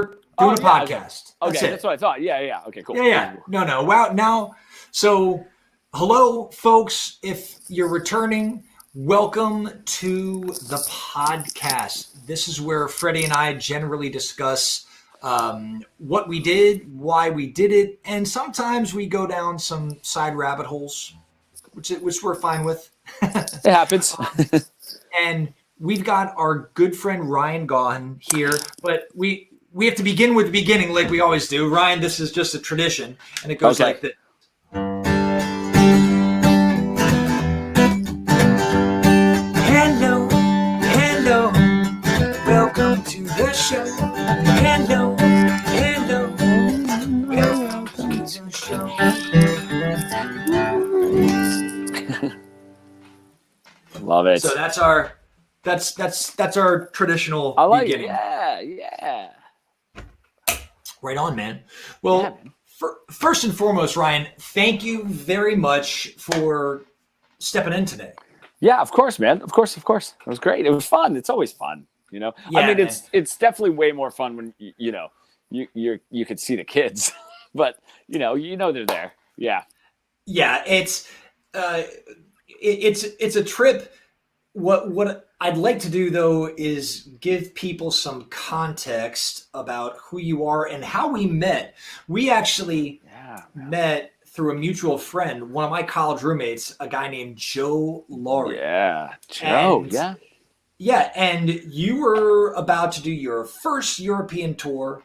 doing a podcast. Okay, that's what I thought. Yeah. Okay, cool. Yeah. No. Wow. Now, so hello, folks. If you're returning, welcome to the podcast. This is where Freddie and I generally discuss what we did, why we did it, and sometimes we go down some side rabbit holes, which we're fine with. It happens. And we've got our good friend Ryan Gaughan here, but we have to begin with the beginning like we always do. Ryan, this is just a tradition, and it goes like this. Hello, welcome to the show. Hello, welcome to the show. Love it. So that's our traditional beginning. Yeah. Right on, man. Well, first and foremost, Ryan, thank you very much for stepping in today. Yeah, of course, man. Of course. It was great. It was fun. It's always fun, you know. Yeah, I mean, man. it's definitely way more fun when you could see the kids, but you know they're there. Yeah. Yeah, it's a trip. What I'd like to do though is give people some context about who you are and how we met. We actually met through a mutual friend, one of my college roommates, a guy named Joe Laurie. Yeah, Joe. Yeah, and you were about to do your first European tour,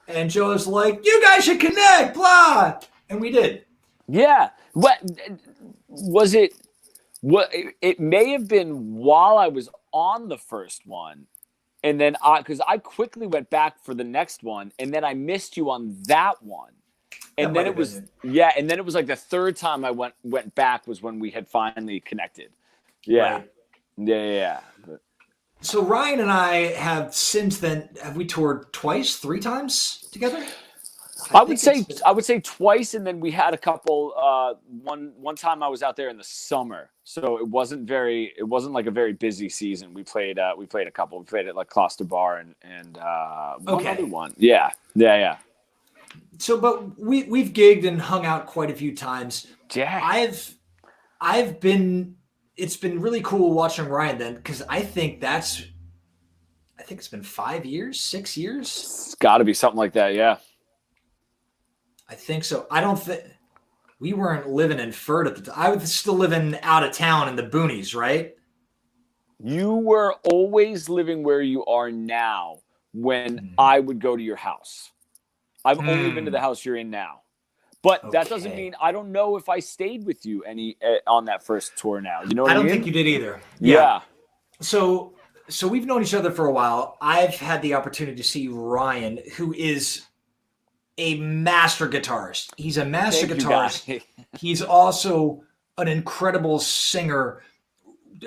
and Joe was like, "You guys should connect," blah, and we did. Yeah. What was it? What it may have been while I was on the first one, and then because I quickly went back for the next one, and then I missed you on that one, and then it was and then it was like the third time I went back was when we had finally connected. Yeah, right. Yeah. So Ryan and I have since then we toured twice, 3 times together? I would say twice, and then we had a couple. One time I was out there in the summer, so it wasn't like a very busy season. We played a couple. We played at like Cluster Bar and one other one. Yeah. So, but we've gigged and hung out quite a few times. Yeah. I've been. It's been really cool watching Ryan then, because I think it's been 5 years, 6 years. It's got to be something like that. Yeah. I think so. I don't think we weren't living in Ferd at the time. I was still living out of town in the boonies, right? You were always living where you are now when I would go to your house. I've only been to the house you're in now. But that doesn't mean I don't know if I stayed with you on that first tour now. You know what I mean? I don't think you did either. Yeah. So we've known each other for a while. I've had the opportunity to see Ryan, who is a master guitarist. He's a master guitarist. He's also an incredible singer.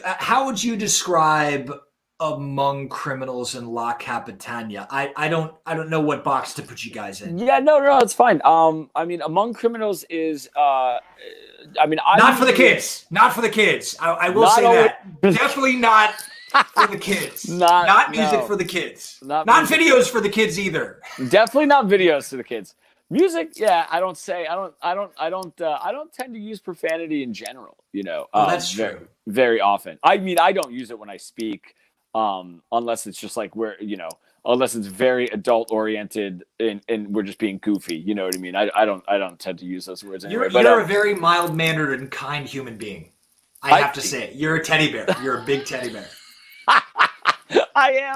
How would you describe Among Criminals and La Capitania? I don't know what box to put you guys in. Yeah, no, it's fine. I mean, Among Criminals is not for the kids. Not for the kids. I will say that. Definitely not for the kids. Not music for the kids. Not videos for the kids either. Definitely not videos for the kids. Music, yeah. I don't tend to use profanity in general. You know, that's true. Very, very often. I mean, I don't use it when I speak, unless it's just like unless it's very adult oriented and we're just being goofy. You know what I mean? I don't tend to use those words anyway. You're a very mild mannered and kind human being. I have to say it. You're a teddy bear. You're a big teddy bear. I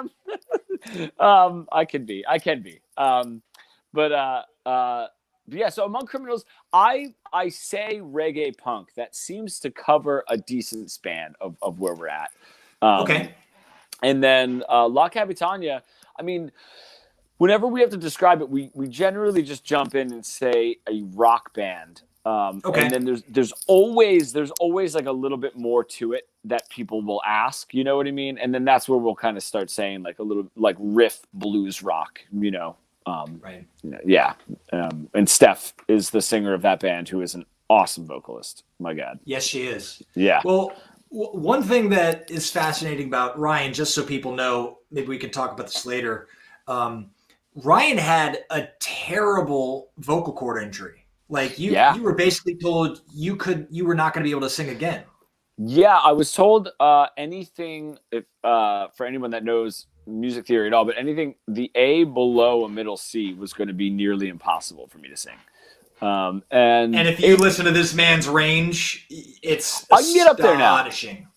am. I can be. Yeah. So Among Criminals, I say reggae punk. That seems to cover a decent span of where we're at. Okay. And then La Capitania. I mean, whenever we have to describe it, we generally just jump in and say a rock band. Okay. And then there's always like a little bit more to it that people will ask, you know what I mean? And then that's where we'll kind of start saying like a little like riff blues rock, you know. Right. Yeah. And Steph is the singer of that band, who is an awesome vocalist. My God. Yes, she is. Yeah. Well, one thing that is fascinating about Ryan, just so people know, maybe we can talk about this later. Ryan had a terrible vocal cord injury. Like Yeah. you were basically told you were not going to be able to sing again. Yeah, I was told anything if for anyone that knows music theory at all, but anything the A below a middle C was going to be nearly impossible for me to sing. And if you listen to this man's range, it's astonishing. I can get up there now.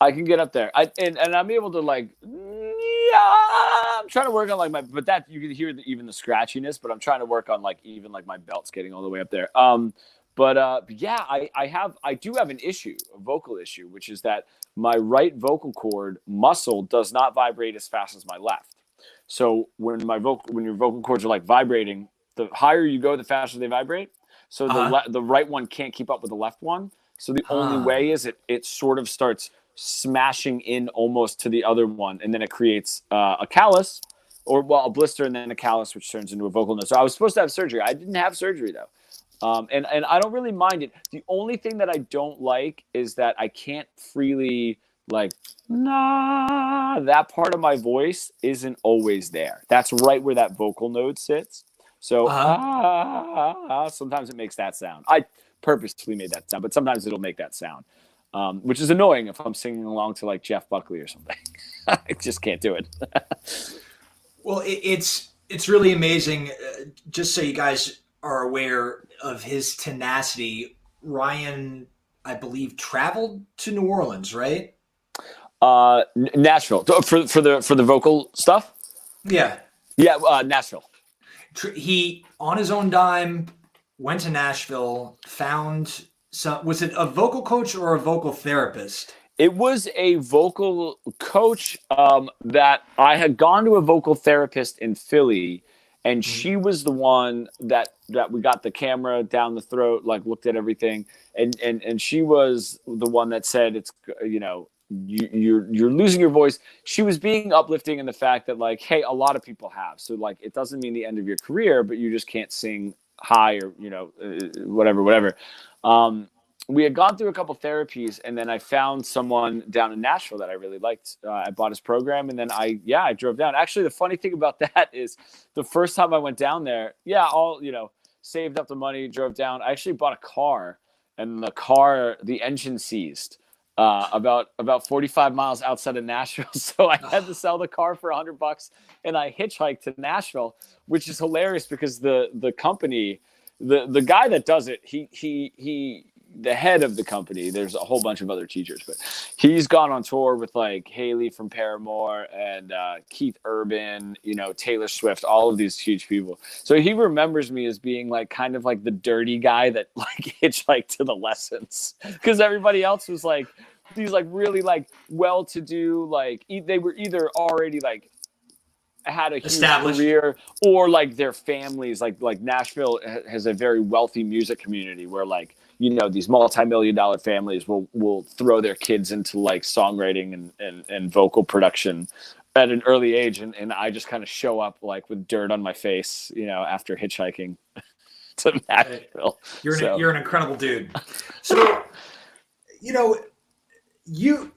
I can get up there. And I'm able to like. Yeah, I'm trying to work on like but that you can hear even the scratchiness. But I'm trying to work on like even like my belt's getting all the way up there. But yeah, I do have an issue, a vocal issue, which is that my right vocal cord muscle does not vibrate as fast as my left. So when your vocal cords are like vibrating, the higher you go, the faster they vibrate. So the right one can't keep up with the left one. So the only way is it sort of starts smashing in almost to the other one, and then it creates a callus, or a blister, and then a callus, which turns into a vocal node. So I was supposed to have surgery. I didn't have surgery though. And I don't really mind it. The only thing that I don't like is that I can't freely like that part of my voice isn't always there. That's right where that vocal node sits. So sometimes it makes that sound. I purposely made that sound, but sometimes it'll make that sound, which is annoying if I'm singing along to like Jeff Buckley or something. I just can't do it. Well, it's really amazing. Just so you guys are aware of his tenacity, Ryan, I believe, traveled to New Orleans, right? Nashville for the vocal stuff. Yeah, Nashville. He on his own dime went to Nashville, found some. Was it a vocal coach or a vocal therapist? It was a vocal coach that I had gone to a vocal therapist in Philly. And she was the one that we got the camera down the throat, like looked at everything, and she was the one that said it's you're losing your voice. She was being uplifting in the fact that like, hey, a lot of people have, so like it doesn't mean the end of your career, but you just can't sing high or whatever. We had gone through a couple therapies, and then I found someone down in Nashville that I really liked. I bought his program, and then I drove down. Actually, the funny thing about that is the first time I went down there, saved up the money, drove down. I actually bought a car, and the engine seized about 45 miles outside of Nashville. So I had to sell the car for $100, and I hitchhiked to Nashville, which is hilarious because the company, the guy that does it, he the head of the company, there's a whole bunch of other teachers, but he's gone on tour with like Haley from Paramore and Keith Urban, Taylor Swift, all of these huge people. So he remembers me as being like kind of like the dirty guy that like hitchhiked to the lessons, because everybody else was like these like really like well-to-do, like they were either already like had a huge career or like their families, like Nashville has a very wealthy music community where like these multi-million-dollar families will throw their kids into like songwriting and vocal production at an early age, and I just kind of show up like with dirt on my face, after hitchhiking to Nashville. You're an incredible dude. So you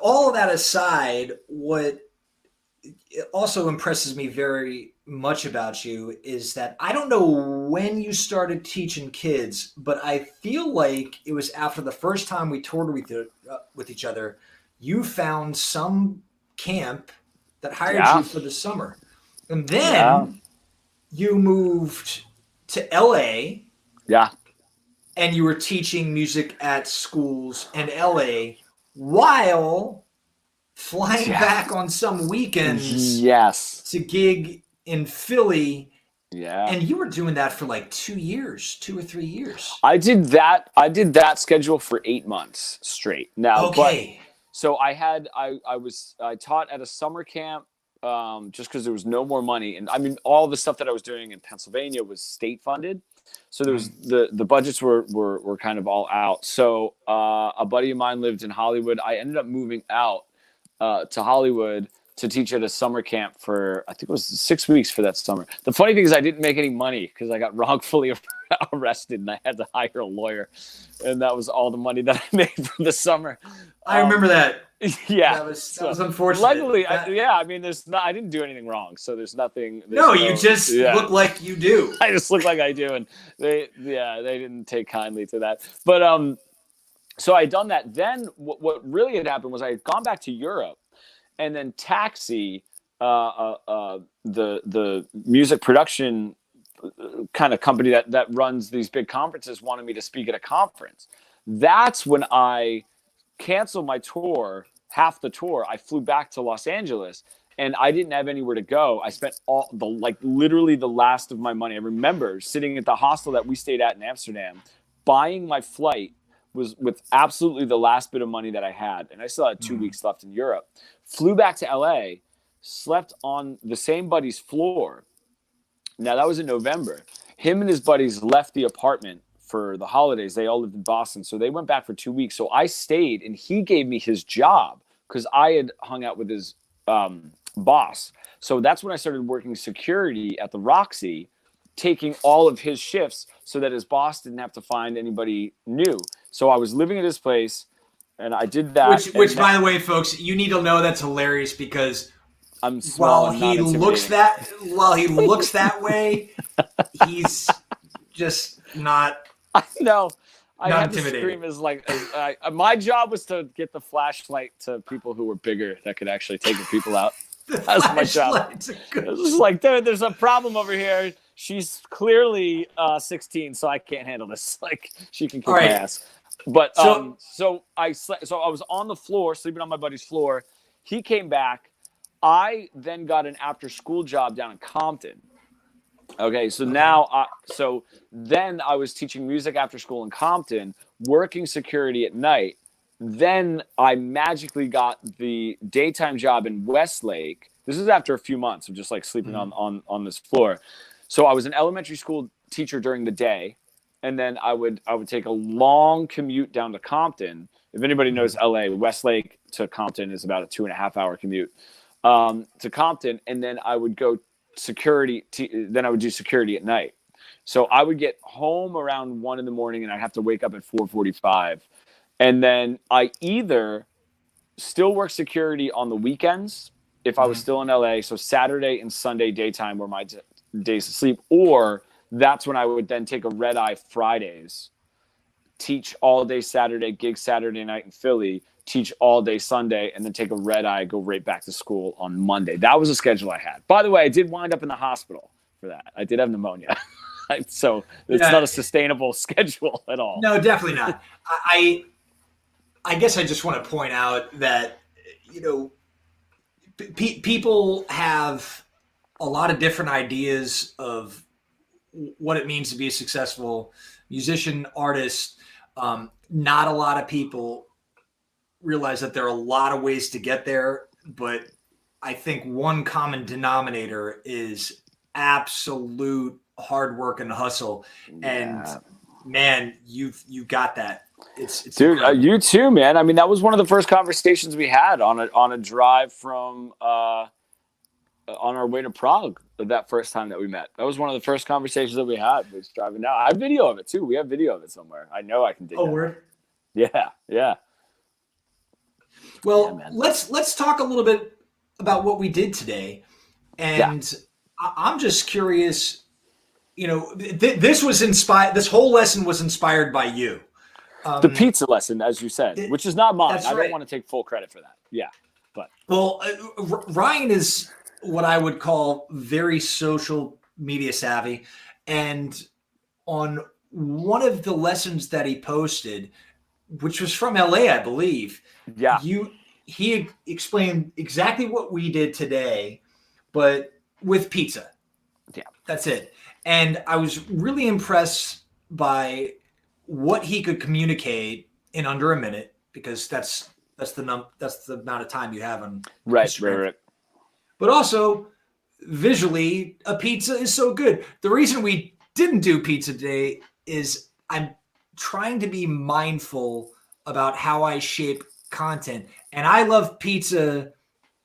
all of that aside, what also impresses me very much about you is that I don't know when you started teaching kids, but I feel like it was after the first time we toured with each other, you found some camp that hired you for the summer. And then you moved to LA. Yeah. And you were teaching music at schools in LA while flying back on some weekends to gig in Philly. Yeah. And you were doing that for like 2 or 3 years. I did that schedule for 8 months straight. Now, okay. So I taught at a summer camp just because there was no more money. And I mean, all the stuff that I was doing in Pennsylvania was state funded. So there was the budgets were kind of all out. So a buddy of mine lived in Hollywood. I ended up moving out to Hollywood to teach at a summer camp for, I think it was 6 weeks for that summer. The funny thing is I didn't make any money because I got wrongfully arrested and I had to hire a lawyer. And that was all the money that I made for the summer. I remember that. Yeah. That was unfortunate. Luckily, I mean, I didn't do anything wrong. So there's nothing. No, you just look like you do. I just look like I do. And they didn't take kindly to that. But, so I had done that. Then what really had happened was I had gone back to Europe, and then Taxi, the music production kind of company that runs these big conferences, wanted me to speak at a conference. That's when I canceled my tour, half the tour. I flew back to Los Angeles, and I didn't have anywhere to go. I spent literally the last of my money. I remember sitting at the hostel that we stayed at in Amsterdam, buying my flight was with absolutely the last bit of money that I had. And I still had 2 weeks left in Europe. Flew back to LA, slept on the same buddy's floor. Now that was in November. Him and his buddies left the apartment for the holidays. They all lived in Boston. So they went back for 2 weeks. So I stayed, and he gave me his job because I had hung out with his boss. So that's when I started working security at the Roxy, taking all of his shifts so that his boss didn't have to find anybody new. So I was living at his place, and I did that. Which by the way, folks, you need to know that's hilarious because I'm small. While he looks that way, he's just not. I know. I not had to scream my job was to get the flashlight to people who were bigger that could actually take the people out. That's my job. It's just like there's a problem over here. She's clearly 16, so I can't handle this. Like she can kick my ass. But so I was on the floor, sleeping on my buddy's floor. He came back. I then got an after-school job down in Compton. Okay, so then I was teaching music after school in Compton, working security at night. Then I magically got the daytime job in Westlake. This is after a few months of just like sleeping on this floor. So I was an elementary school teacher during the day, and then I would take a long commute down to Compton. If anybody knows LA, Westlake to Compton is about a 2.5 hour commute to Compton, and then I would go security. Then I would do security at night. So I would get home around 1 a.m, and I'd have to wake up at 4:45, and then I either still work security on the weekends if I was still in LA. So Saturday and Sunday daytime were my days to sleep, or that's when I would then take a red eye Fridays, teach all day Saturday, gig Saturday night in Philly, teach all day Sunday, and then take a red eye, go right back to school on Monday. That was the schedule I had. By the way, I did wind up in the hospital for that. I did have pneumonia. So it's not a sustainable schedule at all. No, definitely not. I guess I just want to point out that, people have a lot of different ideas of what it means to be a successful musician, artist. Not a lot of people realize that there are a lot of ways to get there, but I think one common denominator is absolute hard work and hustle. And man, you got that. It's dude, you too, man. I mean, that was one of the first conversations we had on a drive from on our way to Prague. That first time that we met, that was one of the first conversations that we had. Was driving down. I have video of it too. We have video of it somewhere. I know I can dig it. Word? Yeah. Well, let's talk a little bit about what we did today, and I'm just curious. This was inspired. This whole lesson was inspired by you. The pizza lesson, as you said, which is not mine. I don't want to take full credit for that. Yeah, but Ryan is what I would call very social media savvy, and on one of the lessons that he posted, which was from LA, I believe. Yeah. He explained exactly what we did today, but with pizza. Yeah. That's it. And I was really impressed by what he could communicate in under a minute, because that's the amount of time you have on Instagram. Right. But also visually, a pizza is so good. The reason we didn't do pizza today is I'm trying to be mindful about how I shape content. And I love pizza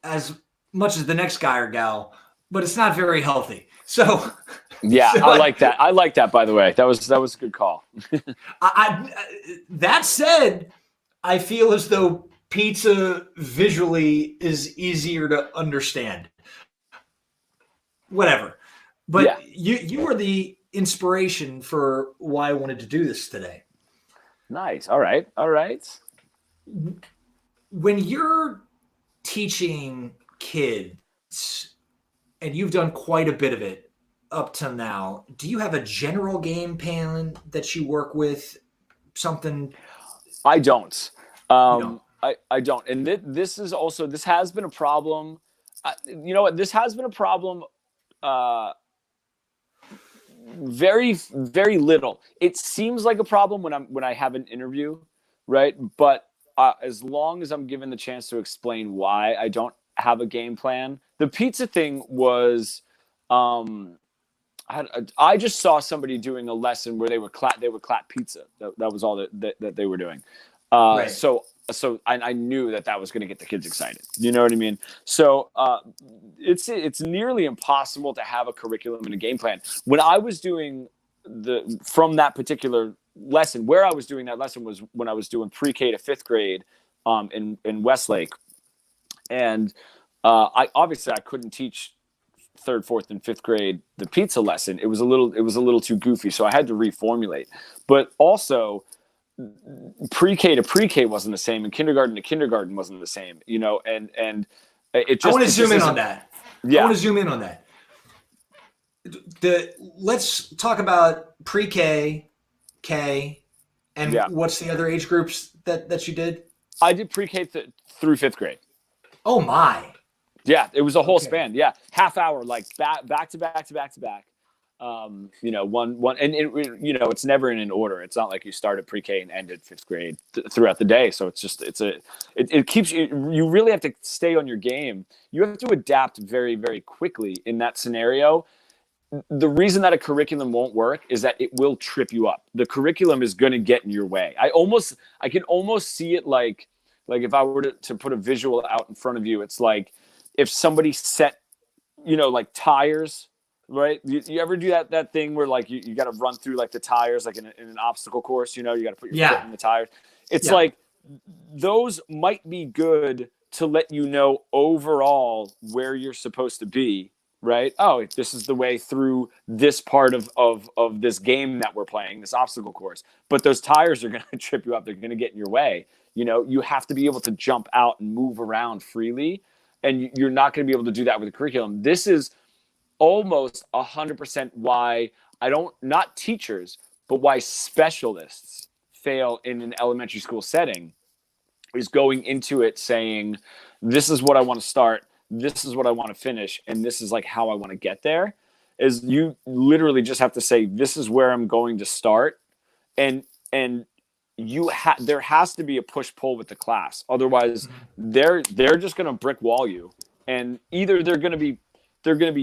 as much as the next guy or gal, but it's not very healthy. So yeah, so I like that. I like that, by the way. That was a good call. That said, I feel as though pizza visually is easier to understand. Whatever. But Yeah. you were the inspiration for why I wanted to do this today. Nice. All right. All right. When you're teaching kids, and you've done quite a bit of it up till now, do you have a general game plan that you work with? Something I don't. you know? I don't. And this is also, this has been a problem. You know what? This has been a problem. Very, very little. It seems like a problem when I have an interview, right? But as long as I'm given the chance to explain why I don't have a game plan, the pizza thing was, I just saw somebody doing a lesson where they would clap pizza. That was all that they were doing. Right. So I knew that was going to get the kids excited. You know what I mean? So it's nearly impossible to have a curriculum and a game plan. When I was doing from that particular lesson, where I was doing that lesson was when I was doing pre-K to fifth grade in Westlake, and I couldn't teach third, fourth, and fifth grade the pizza lesson. It was a little too goofy, so I had to reformulate. But also, pre-K to pre-K wasn't the same, and kindergarten to kindergarten wasn't the same. You know, and it just. I want to zoom in on that. Yeah. I want to zoom in on that. Let's talk about pre-K, K, and what's the other age groups that you did? I did pre-K through fifth grade. Oh my. Yeah, it was a whole span. Yeah, half hour, like back to back. You know, one, and it's never in an order. It's not like you start at pre-K and end at fifth grade throughout the day. So it keeps you really have to stay on your game. You have to adapt very, very quickly in that scenario. The reason that a curriculum won't work is that it will trip you up. The curriculum is going to get in your way. I can almost see it like if I were to put a visual out in front of you, it's like if somebody set, like tires, right? You ever do that thing where like you got to run through like the tires, like in an obstacle course, you got to put your foot in the tires. It's like those might be good to let you know overall where you're supposed to be, right? Oh, this is the way through this part of this game that we're playing, this obstacle course. But those tires are going to trip you up. They're going to get in your way. You have to be able to jump out and move around freely. And you're not going to be able to do that with a curriculum. This is almost 100% why not teachers, but why specialists fail in an elementary school setting, is going into it saying, this is what I want to start, this is what I want to finish, and this is like how I want to get there. Is you literally just have to say, this is where I'm going to start, and there has to be a push-pull with the class. Otherwise, they're just going to brick wall you, and either they're going to be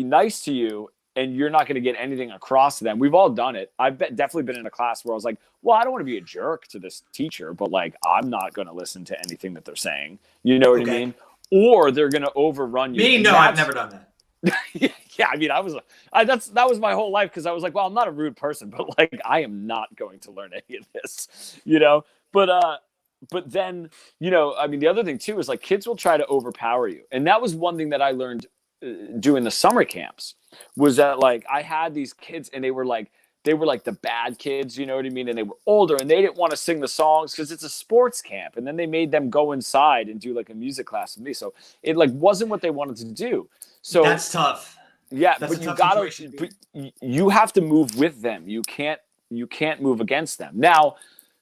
nice to you, and you're not going to get anything across to them. We've all done it. I've definitely been in a class where I was like, well, I don't want to be a jerk to this teacher, but like I'm not going to listen to anything that they're saying. You know what I mean? Or they're going to overrun you. Me, no, I've never done that. Yeah, I mean, that was my whole life, because I was like, well, I'm not a rude person, but like I am not going to learn any of this, But then, I mean, the other thing too is like kids will try to overpower you, and that was one thing that I learned doing the summer camps, was that like I had these kids, and they were like the bad kids, you know what I mean? And they were older, and they didn't want to sing the songs because it's a sports camp, and then they made them go inside and do like a music class with me, so it like wasn't what they wanted to do. So that's tough. Yeah, but you have to move with them. You can't move against them. Now,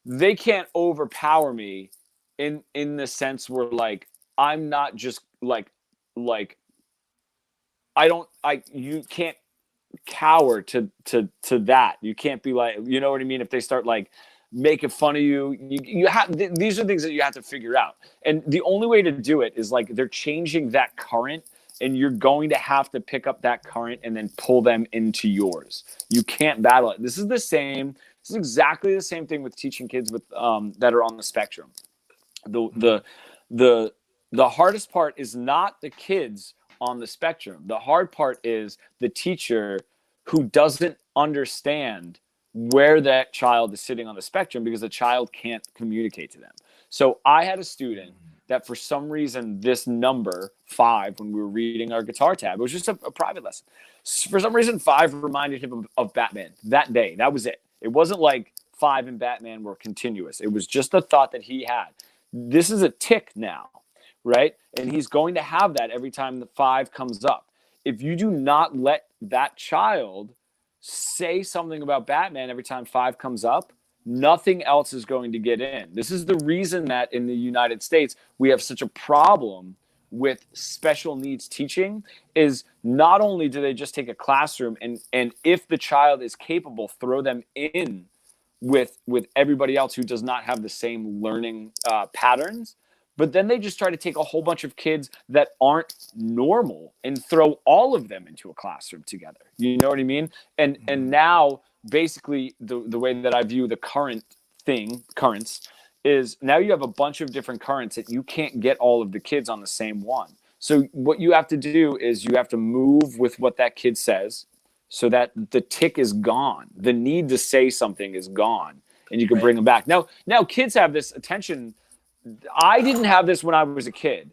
they can't overpower me in the sense where like I'm not just like you can't cower to that. You can't be like, you know what I mean? If they start like making fun of you, these are things that you have to figure out. And the only way to do it is like they're changing that current, and you're going to have to pick up that current and then pull them into yours. You can't battle it. This is exactly the same thing with teaching kids with that are on the spectrum. The hardest part is not the kids on the spectrum. The hard part is the teacher who doesn't understand where that child is sitting on the spectrum because the child can't communicate to them. So I had a student that for some reason, this number 5, when we were reading our guitar tab, it was just a private lesson. For some reason, 5 reminded him of Batman that day. That was it. It wasn't like 5 and Batman were continuous. It was just a thought that he had. This is a tick now, right? And he's going to have that every time the 5 comes up. If you do not let that child say something about Batman every time 5 comes up, nothing else is going to get in. This is the reason that in the United States, we have such a problem with special needs teaching is not only do they just take a classroom and if the child is capable, throw them in with everybody else who does not have the same learning patterns, but then they just try to take a whole bunch of kids that aren't normal and throw all of them into a classroom together. You know what I mean? And now basically the way that I view the currents is now you have a bunch of different currents that you can't get all of the kids on the same one. So what you have to do is you have to move with what that kid says so that the tick is gone. The need to say something is gone and you can bring them back. Now kids have this attention. I didn't have this when I was a kid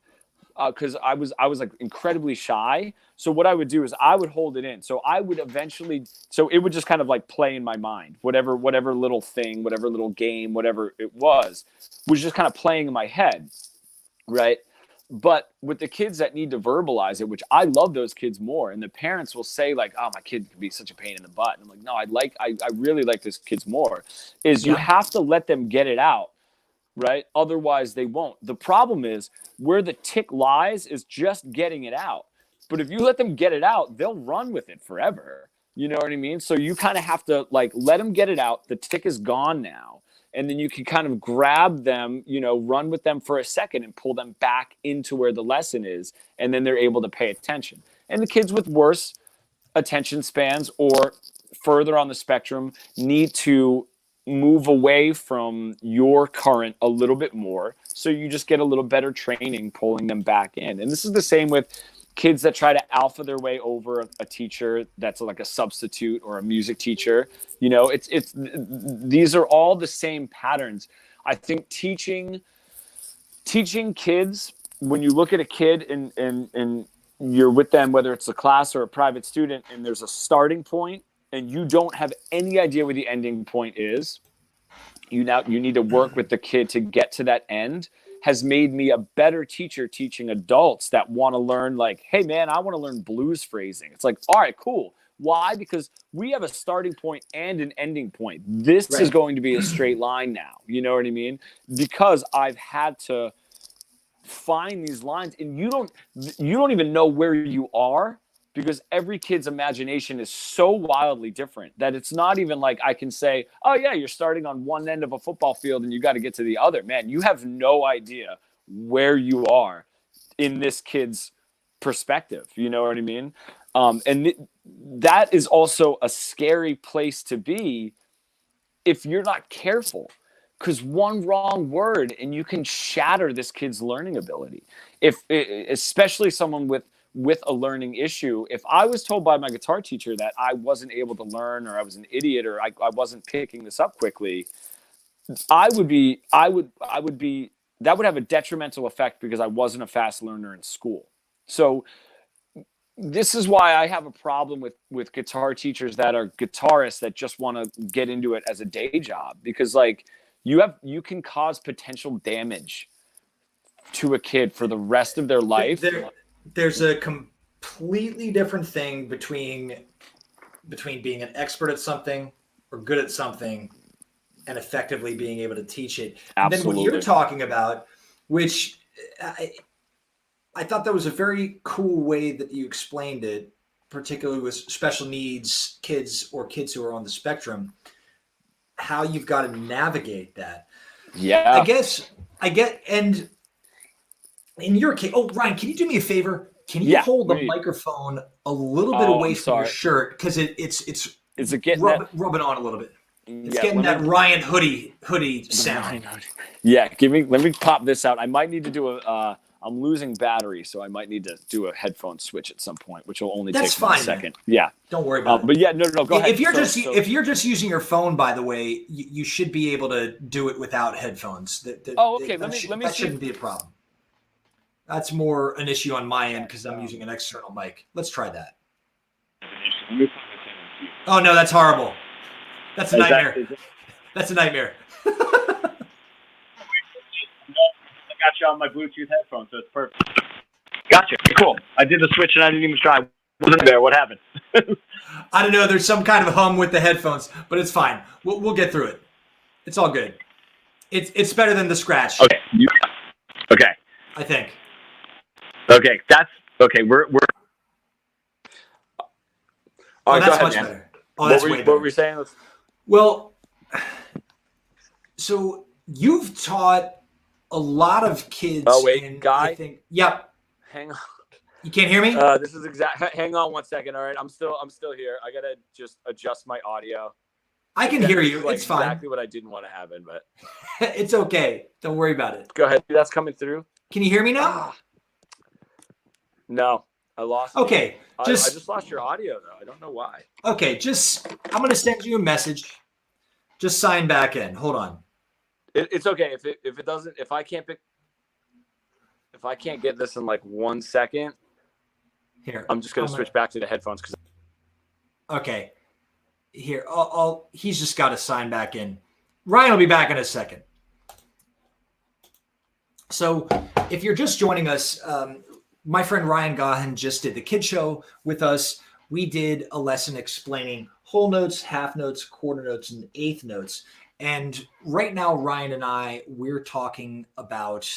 because I was like incredibly shy. So what I would do is I would hold it in. So I would eventually, so it would just kind of like play in my mind, whatever little thing, whatever little game, whatever it was just kind of playing in my head, right? But with the kids that need to verbalize it, which I love those kids more, and the parents will say like, "Oh, my kid can be such a pain in the butt," and I'm like, "No, I really like this kids more." Is you have to let them get it out. Right? Otherwise they won't. The problem is where the tick lies is just getting it out. But if you let them get it out, they'll run with it forever. You know what I mean? So you kind of have to like let them get it out. The tick is gone now. And then you can kind of grab them, run with them for a second and pull them back into where the lesson is. And then they're able to pay attention. And the kids with worse attention spans or further on the spectrum need to move away from your current a little bit more. So you just get a little better training pulling them back in. And this is the same with kids that try to alpha their way over a teacher that's like a substitute or a music teacher. It's these are all the same patterns. I think teaching kids, when you look at a kid and you're with them, whether it's a class or a private student, and there's a starting point, and you don't have any idea where the ending point is, you need to work with the kid to get to that end, has made me a better teacher teaching adults that want to learn like, hey man, I want to learn blues phrasing. It's like, all right, cool. Why? Because we have a starting point and an ending point. This is going to be a straight line now. You know what I mean? Because I've had to find these lines and you don't even know where you are, because every kid's imagination is so wildly different that it's not even like I can say, oh yeah, you're starting on one end of a football field and you got to get to the other. Man, you have no idea where you are in this kid's perspective. You know what I mean? That is also a scary place to be if you're not careful, because one wrong word and you can shatter this kid's learning ability. Especially someone with a learning issue, if I was told by my guitar teacher that I wasn't able to learn or I was an idiot or I wasn't picking this up quickly, that would have a detrimental effect because I wasn't a fast learner in school. So this is why I have a problem with guitar teachers that are guitarists that just want to get into it as a day job, because like you can cause potential damage to a kid for the rest of their life. There's a completely different thing between being an expert at something or good at something and effectively being able to teach it. Absolutely. And then what you're talking about, which I thought that was a very cool way that you explained it, particularly with special needs kids or kids who are on the spectrum, how you've got to navigate that. Yeah. I get, and in your case, Ryan, can you do me a favor? Can you hold the microphone a little bit away from your shirt? Because it's rubbing on a little bit. It's getting that Ryan hoodie sound. Yeah, let me pop this out. I might need to do a I'm losing battery, so I might need to do a headphone switch at some point, which will only That's take fine, 1 second. man. Yeah. Don't worry about it. But yeah, no, go ahead. If you're just using your phone, by the way, you should be able to do it without headphones. Okay. Let me that see. Shouldn't be a problem. That's more an issue on my end because I'm using an external mic. Let's try that. Oh no, that's horrible. That's a nightmare. That's a nightmare. I got you on my Bluetooth headphones, so it's perfect. Gotcha. Cool. I did the switch and I didn't even try. Wasn't there? What happened? I don't know. There's some kind of hum with the headphones, but it's fine. We'll get through it. It's all good. It's better than the scratch. Okay. Okay. I think. Okay. That's okay. We're. Oh, that's much better. Oh, that's way better. What were you saying? Well, so you've taught a lot of kids. Oh wait, Guy. I think. Yep. Hang on. You can't hear me? This is exact. Hang on 1 second. All right, I'm still here. I gotta just adjust my audio. I can hear you. It's fine. Exactly what I didn't want to happen, but it's okay. Don't worry about it. Go ahead. That's coming through. Can you hear me now? No, I lost. Okay. I just lost your audio though. I don't know why. Okay, I'm gonna send you a message. Just sign back in. Hold on. It's okay if I can't get this in like 1 second. Here, I'm just gonna switch back to the headphones because. Okay. Here, he's just got to sign back in. Ryan will be back in a second. So, if you're just joining us, my friend Ryan Gaughan just did the kid show with us. We did a lesson explaining whole notes, half notes, quarter notes, and eighth notes. And right now, Ryan and we're talking about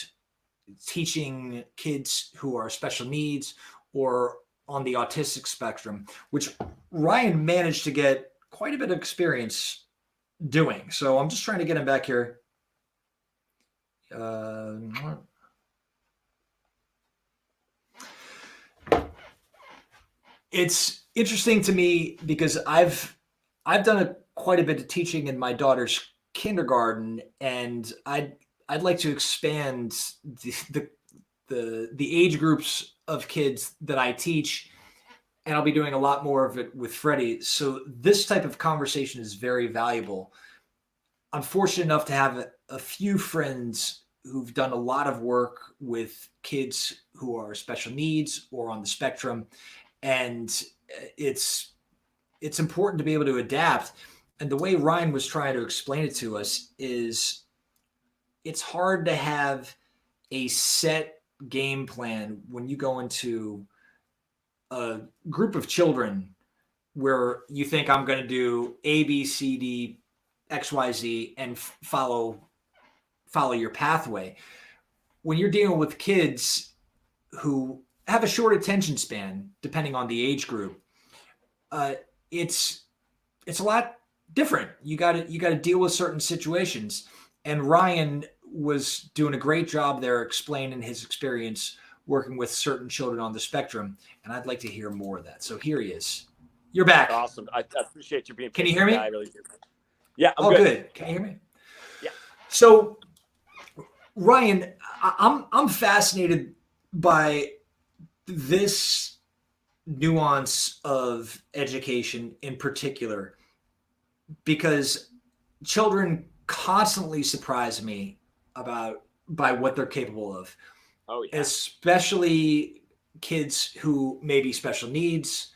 teaching kids who are special needs or on the autistic spectrum, which Ryan managed to get quite a bit of experience doing. So I'm just trying to get him back here. It's interesting to me because I've done quite a bit of teaching in my daughter's kindergarten, and I'd like to expand the age groups of kids that I teach, and I'll be doing a lot more of it with Freddie. So this type of conversation is very valuable. I'm fortunate enough to have a few friends who've done a lot of work with kids who are special needs or on the spectrum, and it's important to be able to adapt. And the way Ryan was trying to explain it to us is it's hard to have a set game plan when you go into a group of children where you think I'm going to do A, B, C, D, X, Y, Z, and follow your pathway. When you're dealing with kids who have a short attention span, depending on the age group, it's a lot different. You got to deal with certain situations. And Ryan was doing a great job there explaining his experience working with certain children on the spectrum. And I'd like to hear more of that. So here he is. You're back. Awesome. I appreciate you being. Can you hear me? I really do. Yeah. I'm good. Can you hear me? Yeah. So Ryan, I'm fascinated by this nuance of education in particular, because children constantly surprise me by what they're capable of. Oh, yeah. Especially kids who may be special needs,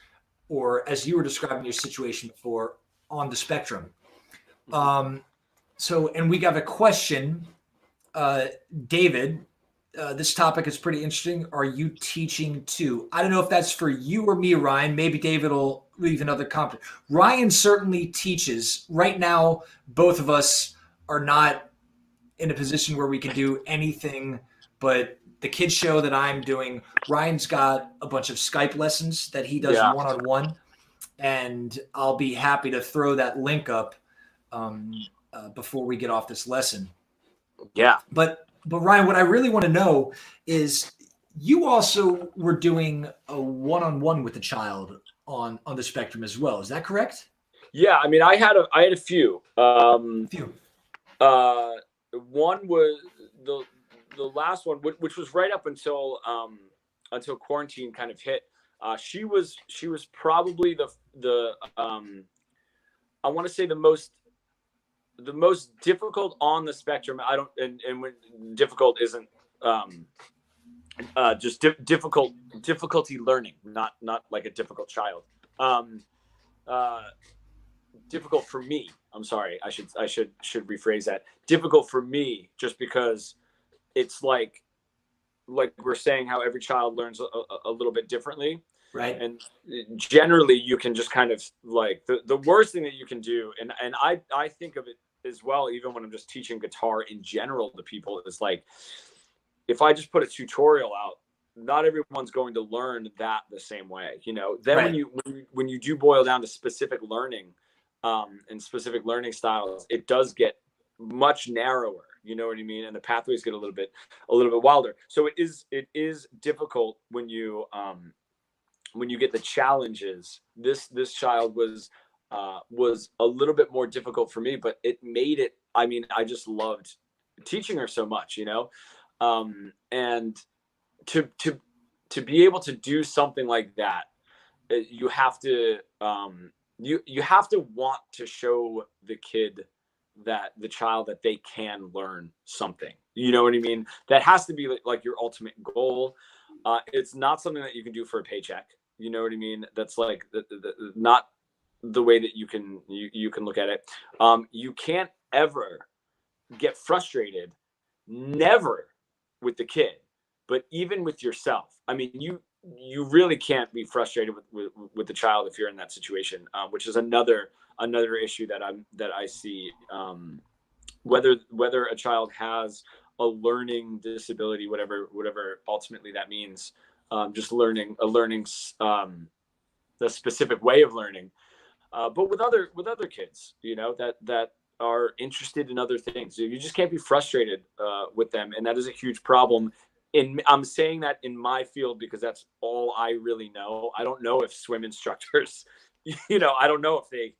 or as you were describing your situation before, on the spectrum. And we got a question, David. This topic is pretty interesting. Are you teaching too? I don't know if that's for you or me, Ryan. Maybe David will leave another comment. Ryan certainly teaches. Right now, both of us are not in a position where we can do anything but the kids show that I'm doing. Ryan's got a bunch of Skype lessons that he does one-on-one, and I'll be happy to throw that link up before we get off this lesson. Yeah. But Ryan, what I really want to know is you also were doing a one-on-one with the child on the spectrum as well. Is that correct? Yeah. I mean, I had a few. Few. One was last one, which was right up until quarantine kind of hit. She was probably the I want to say the most difficult on the spectrum. I don't, and when difficult isn't just difficulty learning, not like a difficult child. Difficult for me. I'm sorry. I should rephrase that. Difficult for me, just because it's like we're saying, how every child learns a little bit differently. Right. And generally you can just kind of like the worst thing that you can do. And I think of it as well, even when I'm just teaching guitar in general to people, is like, if I just put a tutorial out, not everyone's going to learn that the same way, you know. Then right. when you do boil down to specific learning, and specific learning styles, it does get much narrower, you know what I mean? And the pathways get a little bit wilder. So it is difficult when you get the challenges. This child was a little bit more difficult for me, but it made it, I mean, I just loved teaching her so much, you know. And to be able to do something like that, you have to you have to want to show the child that they can learn something, you know what I mean? That has to be like your ultimate goal. It's not something that you can do for a paycheck, you know what I mean? That's like not the way that you can look at it. You can't ever get frustrated, never with the kid, but even with yourself. I mean, you really can't be frustrated with the child if you're in that situation, which is another issue that I see. Whether a child has a learning disability, whatever ultimately that means, just learning the specific way of learning, but with other kids, you know, that are interested in other things. You just can't be frustrated with them, and that is a huge problem. I'm saying that in my field because that's all I really know. I don't know if swim instructors, you know, I don't know if they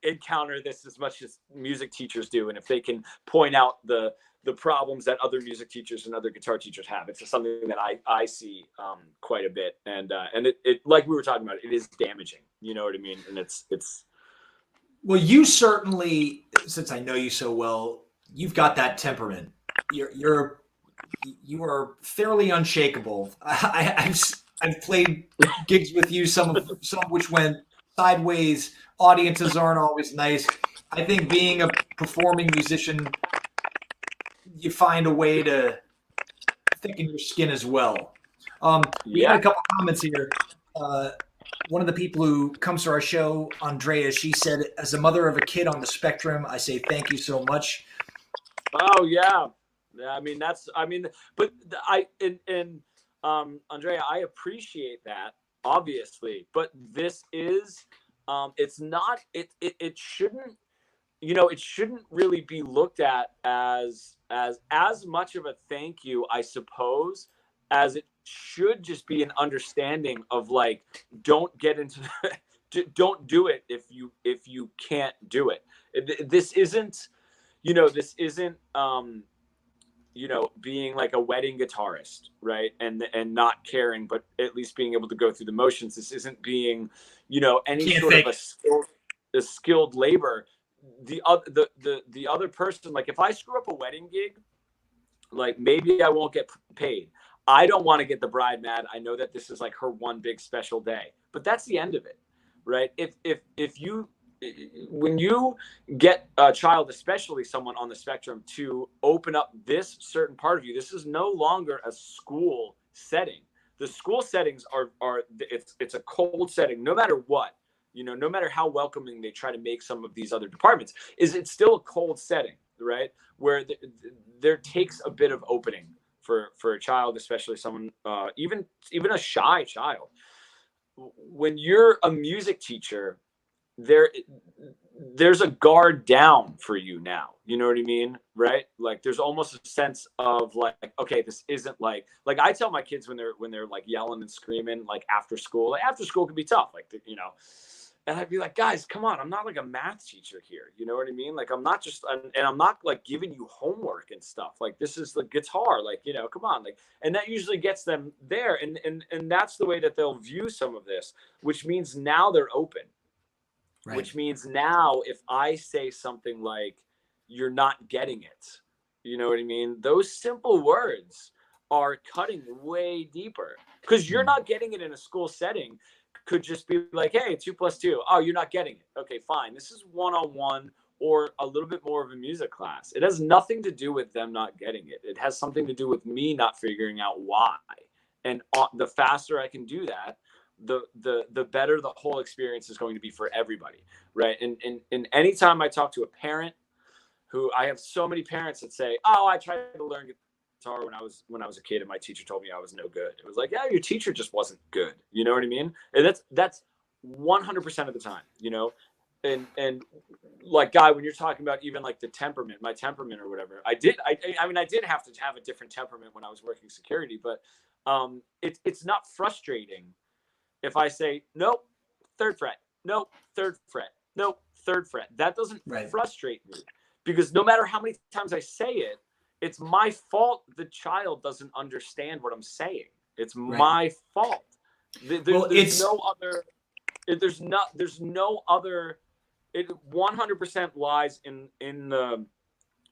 encounter this as much as music teachers do, and if they can point out the problems that other music teachers and other guitar teachers have. It's just something that I see quite a bit, and it like we were talking about, it is damaging. You know what I mean? And it's. Well, you certainly, since I know you so well, you've got that temperament. You are fairly unshakable. I've played gigs with you, some which went sideways. Audiences aren't always nice. I think being a performing musician, you find a way to thicken your skin as well. We had a couple comments here. One of the people who comes to our show, Andrea, she said, as a mother of a kid on the spectrum, I say thank you so much. Oh, yeah. But Andrea, I appreciate that, obviously, but this is, it's not, it shouldn't, you know, it shouldn't really be looked at as much of a thank you, I suppose, as it should just be an understanding of like, don't get into don't do it if you can't do it. This isn't, you know, you know, being like a wedding guitarist, right? And not caring, but at least being able to go through the motions. This isn't being, you know, any sort of a skilled labor. The other person, like if I screw up a wedding gig, like maybe I won't get paid. I don't want to get the bride mad. I know that this is like her one big special day, but that's the end of it, right? If you, when you get a child, especially someone on the spectrum, to open up this certain part of you, this is no longer a school setting. The school settings are it's a cold setting, no matter what, you know, no matter how welcoming they try to make some of these other departments, it's still a cold setting, right? Where there takes a bit of opening for a child, especially someone, even a shy child. When you're a music teacher, there's a guard down for you now, you know what I mean, right? Like there's almost a sense of like, okay, this isn't like I tell my kids when they're like yelling and screaming, like after school can be tough, like, you know, And I'd be like, guys, come on. I'm not like a math teacher here. You know what I mean? Like, I'm not just, and I'm not like giving you homework and stuff. Like, this is the guitar. Like, you know, come on. Like, and that usually gets them there. And that's the way that they'll view some of this, which means now they're open, Right. which means now if I say something like, you're not getting it, you know what I mean? Those simple words are cutting way deeper, because you're not getting it in a school setting. Could just be like, hey, 2 + 2. Oh, you're not getting it. Okay, fine. This is one-on-one or a little bit more of a music class. It has nothing to do with them not getting it. It has something to do with me not figuring out why. And the faster I can do that, the better the whole experience is going to be for everybody, right? And anytime I talk to a parent, who I have so many parents that say, oh, I tried to learn guitar when I was a kid, and my teacher told me I was no good. It was like, yeah, your teacher just wasn't good. You know what I mean? And that's 100% of the time, you know. And like, Guy, when you're talking about even like my temperament or whatever, I mean I did have to have a different temperament when I was working security, but it's not frustrating if I say nope, 3rd fret, nope, 3rd fret, nope, 3rd fret. That doesn't frustrate me, because no matter how many times I say it, it's my fault the child doesn't understand what I'm saying. It's my fault. There's no other. There's no other. It 100% lies in the,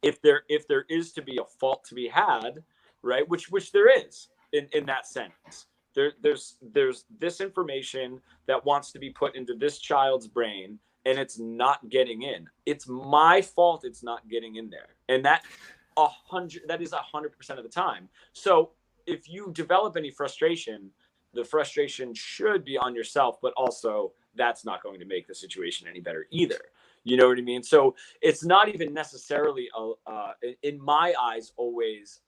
if there is to be a fault to be had, right? Which there is in that sense. There's this information that wants to be put into this child's brain, and it's not getting in. It's my fault it's not getting in there, and that is 100% of the time. So if you develop any frustration, the frustration should be on yourself, but also that's not going to make the situation any better either. You know what I mean? So it's not even necessarily, in my eyes, always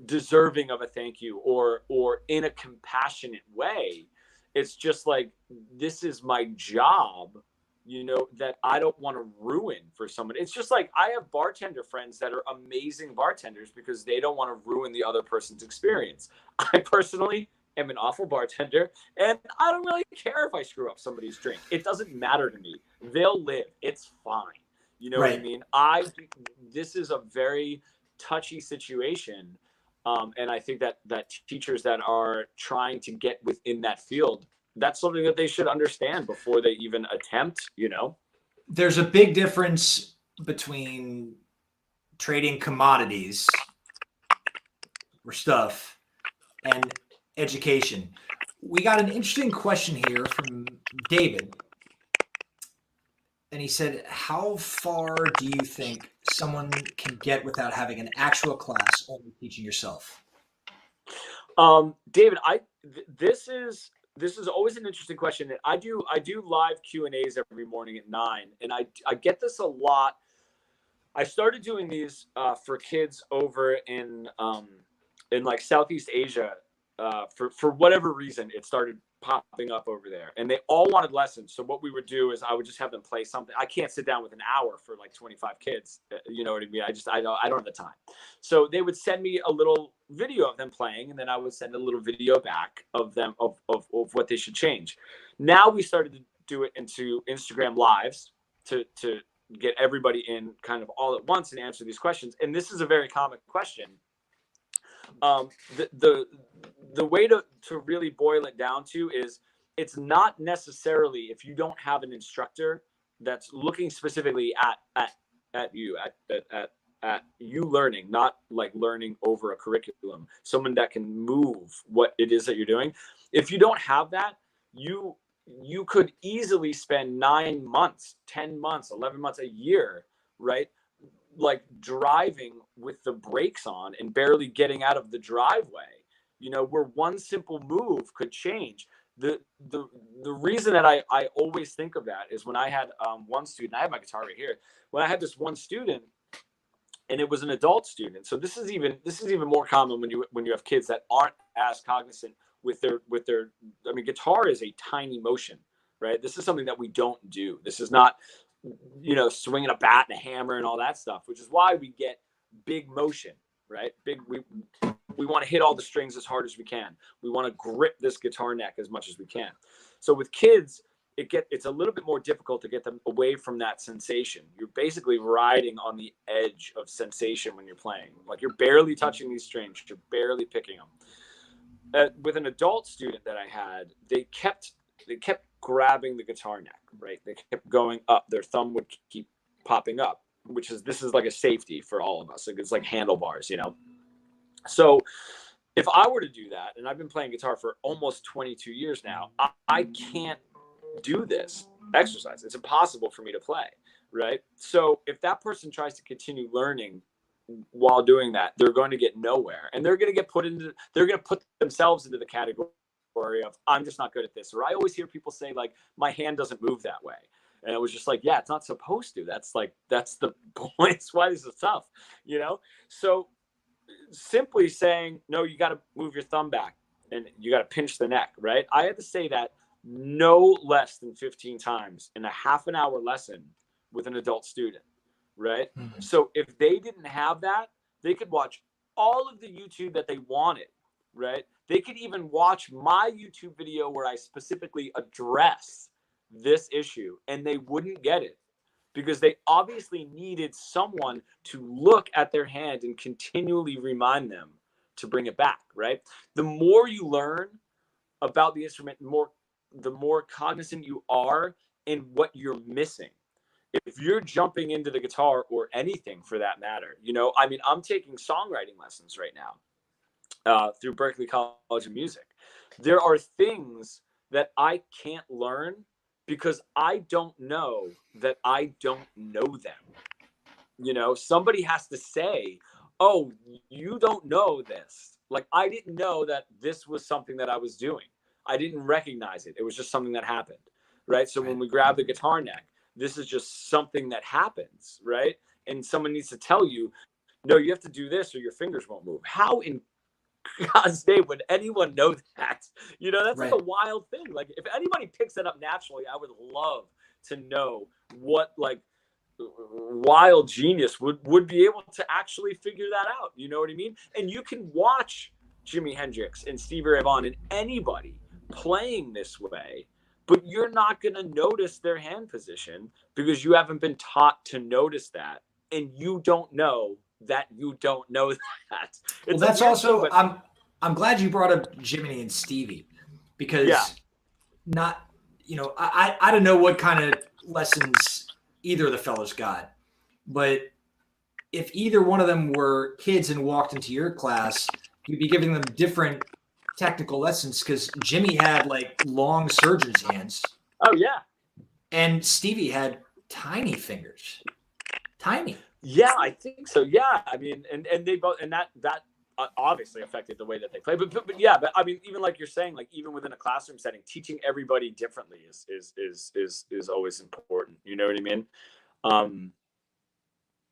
deserving of a thank you or in a compassionate way. It's just like, this is my job, you know, that I don't want to ruin for someone. It's just like, I have bartender friends that are amazing bartenders because they don't want to ruin the other person's experience. I personally am an awful bartender, and I don't really care if I screw up somebody's drink. It doesn't matter to me. They'll live. It's fine. You know what I mean? This is a very touchy situation. And I think that teachers that are trying to get within that field, that's something that they should understand before they even attempt, you know? There's a big difference between trading commodities or stuff and education. We got an interesting question here from David. And he said, how far do you think someone can get without having an actual class, only teaching yourself? David, this is always an interesting question. I do live Q&As every morning at 9, and I get this a lot. I started doing these for kids over in like Southeast Asia. For whatever reason, it started popping up over there, and they all wanted lessons. So what we would do is I would just have them play something. I can't sit down with an hour for like 25 kids. You know what I mean? I don't have the time. So they would send me a little video of them playing, and then I would send a little video back of them of what they should change. Now we started to do it into Instagram lives to get everybody in kind of all at once and answer these questions. And this is a very common question. The way to really boil it down to is, it's not necessarily, if you don't have an instructor that's looking specifically at you learning, not like learning over a curriculum, someone that can move what it is that you're doing. If you don't have that, you could easily spend 9 months, 10 months, 11 months, a year, right? Like driving with the brakes on and barely getting out of the driveway, you know, where one simple move could change. The reason that I always think of that is when I had one student. I have my guitar right here. When I had this one student, and it was an adult student. So this is even more common when you have kids that aren't as cognizant with their. I mean, guitar is a tiny motion, right? This is something that we don't do. This is not, you know, swinging a bat and a hammer and all that stuff, which is why we get big motion, right? We want to hit all the strings as hard as we can. We want to grip this guitar neck as much as we can. So with kids, it's a little bit more difficult to get them away from that sensation. You're basically riding on the edge of sensation when you're playing. Like you're barely touching these strings, you're barely picking them. With an adult student that I had, they kept grabbing the guitar neck, right? They kept going up. Their thumb would keep popping up, this is like a safety for all of us. Like it's like handlebars, you know? So if I were to do that, and I've been playing guitar for almost 22 years now, I can't do this exercise. It's impossible for me to play, right? So if that person tries to continue learning while doing that, they're going to get nowhere, and they're going to put themselves into the category of, I'm just not good at this. Or I always hear people say, like, my hand doesn't move that way. And it was just like, yeah, it's not supposed to. That's the point. It's why this is tough, you know? So simply saying, no, you got to move your thumb back and you got to pinch the neck, right? I had to say that no less than 15 times in a half an hour lesson with an adult student, right? Mm-hmm. So if they didn't have that, they could watch all of the YouTube that they wanted, right? They could even watch my YouTube video where I specifically address this issue, and they wouldn't get it because they obviously needed someone to look at their hand and continually remind them to bring it back, right? The more you learn about the instrument, the more cognizant you are in what you're missing. If you're jumping into the guitar, or anything for that matter, you know, I mean, I'm taking songwriting lessons right now through Berklee College of Music. There are things that I can't learn because I don't know that I don't know them. You know, somebody has to say, oh, you don't know this. Like, I didn't know that this was something that I was doing. I didn't recognize it. It was just something that happened, right? So when we grab the guitar neck, this is just something that happens, right? And someone needs to tell you, no, you have to do this or your fingers won't move. How in God's name would anyone know that? You know, that's right. Like a wild thing. Like, if anybody picks that up naturally, I would love to know what, like, wild genius would be able to actually figure that out. You know what I mean? And you can watch Jimi Hendrix and Stevie Ray Vaughan and anybody playing this way, but you're not going to notice their hand position because you haven't been taught to notice that, and you don't know that you don't know that. Well, that's also thing, but I'm glad you brought up Jiminy and Stevie, because not, you know, I don't know what kind of lessons either of the fellows got, but if either one of them were kids and walked into your class, you'd be giving them different technical lessons, because Jimmy had like long surgeon's hands. Oh yeah. And Stevie had tiny fingers. Tiny. Yeah, I think so. Yeah, I mean, and they both, and that obviously affected the way that they play. But yeah, but I mean, even like you're saying, like even within a classroom setting, teaching everybody differently is always important. You know what I mean?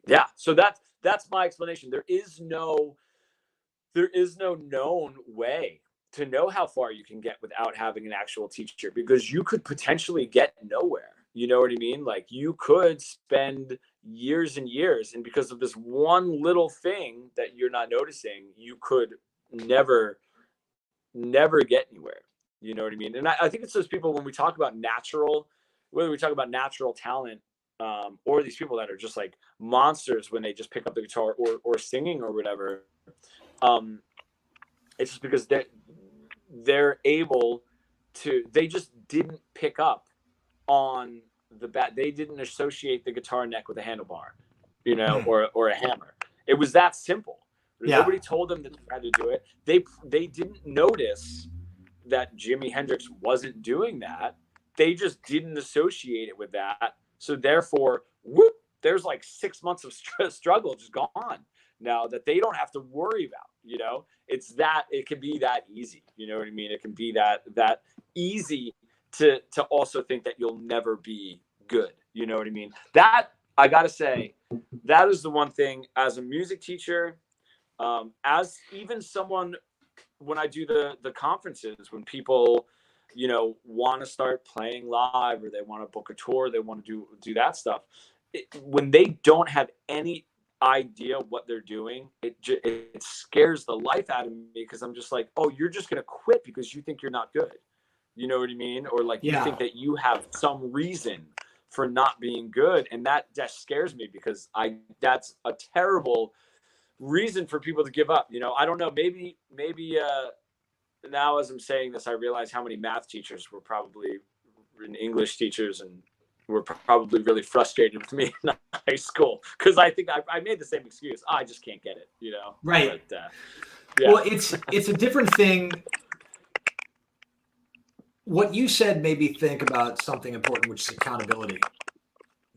Yeah. So that's my explanation. There is no known way to know how far you can get without having an actual teacher, because you could potentially get nowhere. You know what I mean? Like, you could spend years and years, and because of this one little thing that you're not noticing, you could never get anywhere. You know what I mean? And I think it's those people, when we talk about whether we talk about natural talent, or these people that are just like monsters when they just pick up the guitar or singing or whatever, it's just because they're able to, they just didn't pick up on the bat. They didn't associate the guitar neck with a handlebar, you know, or a hammer. It was that simple. Yeah. Nobody told them that they had to do it. They didn't notice that Jimi Hendrix wasn't doing that. They just didn't associate it with that. So therefore, whoop, there's like 6 months of struggle just gone now that they don't have to worry about. You know, it can be that easy. You know what I mean? It can be that easy to also think that you'll never be good. You know what I mean? That, I gotta say, that is the one thing as a music teacher, as even someone, when I do the conferences, when people, you know, want to start playing live, or they want to book a tour, they want to do that stuff, when they don't have any idea what they're doing, it scares the life out of me, because I'm just like, oh, you're just gonna quit because you think you're not good. You know what I mean? Or like you Yeah. think that you have some reason for not being good, and that just scares me because that's a terrible reason for people to give up. You know, I don't know. Maybe now as I'm saying this, I realize how many math teachers were probably and English teachers and were probably really frustrated with me in high school because I think I made the same excuse. I just can't get it. You know? Right. But, Well, it's a different thing. What you said made me think about something important, which is accountability.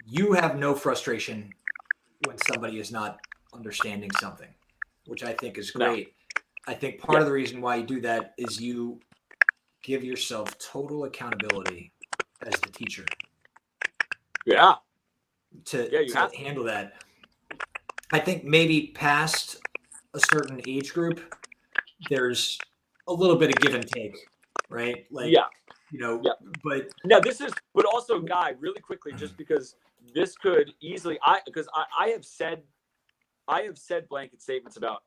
You have no frustration when somebody is not understanding something, which I think is great. No. I think part of the reason why you do that is you give yourself total accountability as the teacher. Yeah. To handle that. I think maybe past a certain age group, there's a little bit of give and take, right? Like, you know, but now but also, Guy, really quickly, just because this could easily, I have said blanket statements about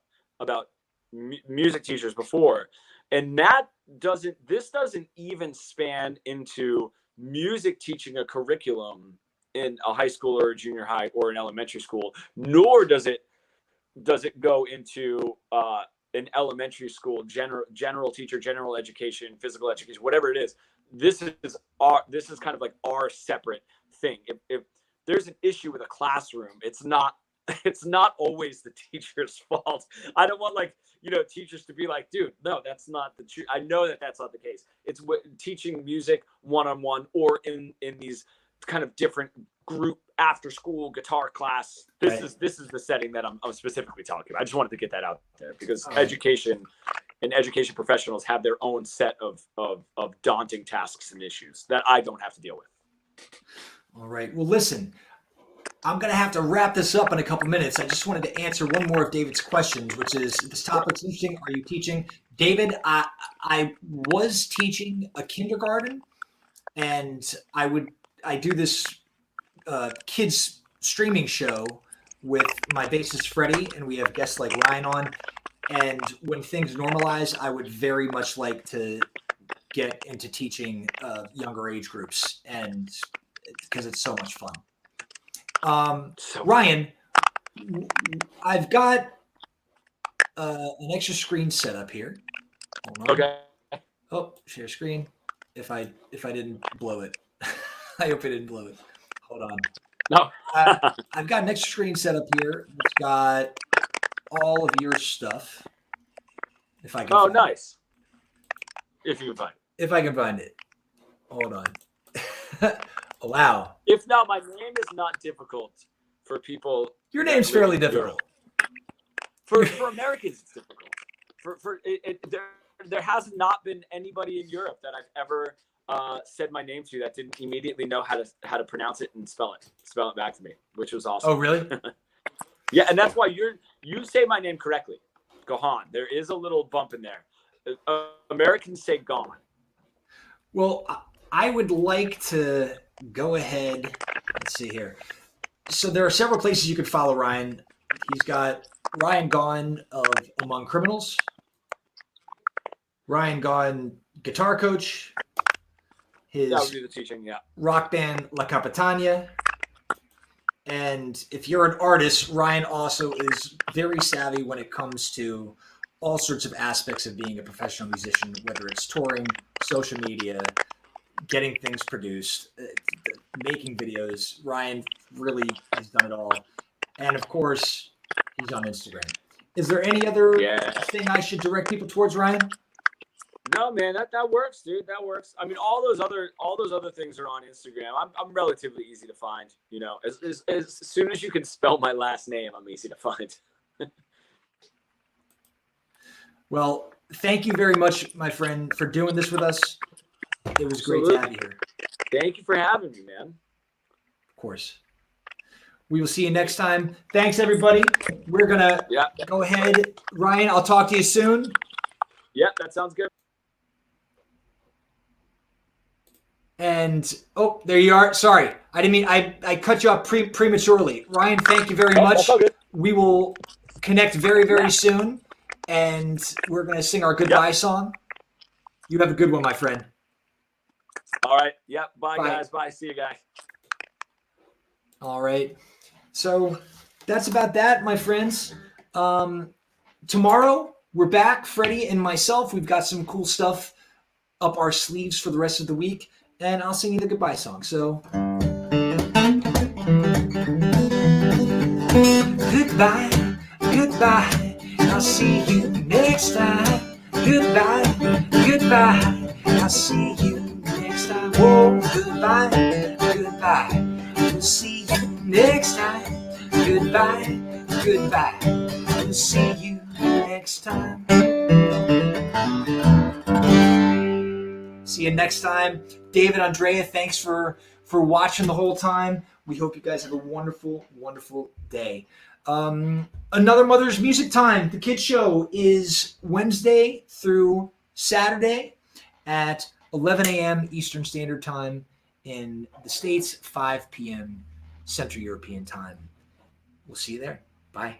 music teachers before, and this doesn't even span into music teaching a curriculum in a high school or a junior high or an elementary school, nor does it go into an elementary school general teacher, general education, physical education, whatever it is. This is kind of like our separate thing. If there's an issue with a classroom, it's not always the teacher's fault. I don't want teachers to be like, dude, no, that's not the truth. I know that that's not the case. It's teaching music one-on-one or in these kind of different group after school guitar class. This is the setting that I'm specifically talking about. I just wanted to get that out there because education and education professionals have their own set of daunting tasks and issues that I don't have to deal with. All right. Well, listen, I'm going to have to wrap this up in a couple minutes. I just wanted to answer one more of David's questions, which is, this topic's interesting. Are you teaching? David, I was teaching a kindergarten, and I do this kids streaming show with my bassist Freddie, and we have guests like Ryan on. And when things normalize, I would very much like to get into teaching younger age groups, and because it's so much fun. Ryan, I've got an extra screen set up here. Hold on. Okay. Oh, share screen. If I didn't blow it, I hope I didn't blow it. Hold on. No. I've got an extra screen set up here. It's got all of your stuff. If I can. Oh, nice. If you can find it. If I can find it. Hold on. Oh, wow. If not, my name is not difficult for people. Your name's fairly difficult. For Americans, it's difficult. There has not been anybody in Europe that I've ever said my name to that didn't immediately know how to pronounce it and spell it back to me, which was awesome. Oh, really? Yeah, and that's why you say my name correctly, Gaughan. There is a little bump in there. Americans say Gaughan. Well, I would like to go ahead. Let's see here. So there are several places you could follow Ryan. He's got Ryan Gaughan of Among Criminals, Ryan Gaughan Guitar Coach, his that would be the teaching, rock band La Capitania. And if you're an artist, Ryan also is very savvy when it comes to all sorts of aspects of being a professional musician, whether it's touring, social media, getting things produced, making videos. Ryan really has done it all. And of course, he's on Instagram. Is there any other thing I should direct people towards, Ryan? No, man, that works, dude. That works. I mean, all those other things are on Instagram. I'm relatively easy to find. You know, as soon as you can spell my last name, I'm easy to find. Well, thank you very much, my friend, for doing this with us. It was great to have you here. Thank you for having me, man. Of course. We will see you next time. Thanks, everybody. We're going to go ahead. Ryan, I'll talk to you soon. Yeah, that sounds good. And, oh, there you are. Sorry. I didn't mean, I cut you off prematurely. Ryan, thank you very much. That's all good. We will connect very, very soon. And we're going to sing our goodbye song. You have a good one, my friend. All right. Yep. Bye, Bye. guys. Bye. See you guys. All right. So that's about that, my friends. Tomorrow we're back, Freddie and myself. We've got some cool stuff up our sleeves for the rest of the week, and I'll sing you the goodbye song. So goodbye, goodbye. I'll see you next time. Goodbye, goodbye. I'll see you next time. Whoa, goodbye, goodbye. We'll see you next time. Goodbye, goodbye. We'll see you next time. See you next time. David, Andrea, thanks for watching the whole time. We hope you guys have a wonderful, wonderful day. Another Mother's Music Time. The Kids Show is Wednesday through Saturday at 11 a.m. Eastern Standard Time in the States, 5 p.m. Central European Time. We'll see you there. Bye.